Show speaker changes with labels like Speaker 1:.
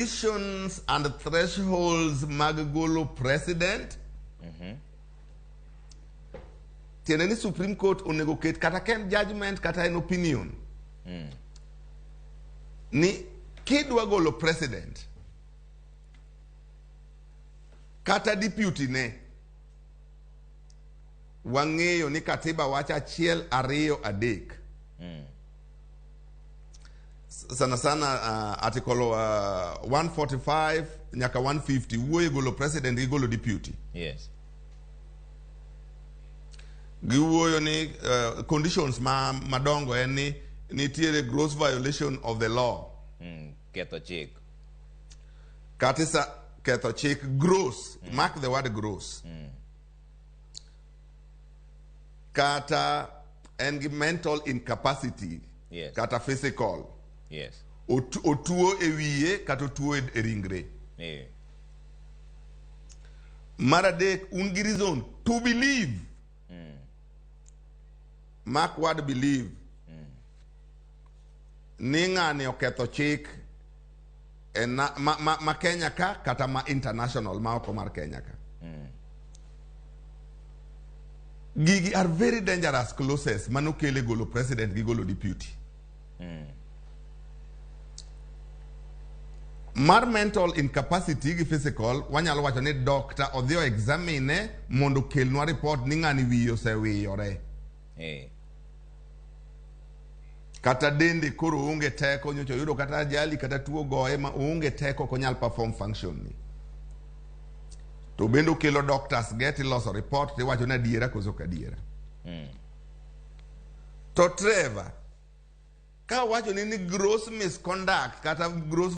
Speaker 1: conditions and thresholds mag golo president. Tiene ni Supreme Court onego ket kata ken judgment kata en opinion. Ni kidwa golo president kata deputy ne wang'eyo ni katiba wacha achiel ariyo adek. Sana sana article 145 nyaka 150 wuoyo golo president gi golo deputy.
Speaker 2: Yes.
Speaker 1: Giwuoyo ni conditions madongo en ni nitiere gross violation of the law.
Speaker 2: Ketho chik.
Speaker 1: Katisa ketho chik gross. Mark the word gross. Kata en gi mental incapacity.
Speaker 2: Yes.
Speaker 1: Kata physical.
Speaker 2: Yes.
Speaker 1: Otuo e wiye kata otuo e ringre.
Speaker 2: Yeah.
Speaker 1: Maradek un gi reason to believe. Mark word believe. Ni ng'ani oketho chik ma Kenya ka kata ma international ma oko mar Kenya ka. Gigi are very dangerous clauses manokele golo president gi golo deputy. Mar mental incapacity gi physical wanyalo wacho ni doctor odhio examine mondo kelnwa report ni ng'ani wiyo osewiyore. Kata dende koro onge teko nyocho yudo kata ajali kata tuo goye ma onge teko konyal perform function ni. To bendo kelo doctors get loso report ti wacho na diera koso kadiera. To Trevor ka wacho ni gross misconduct kata gross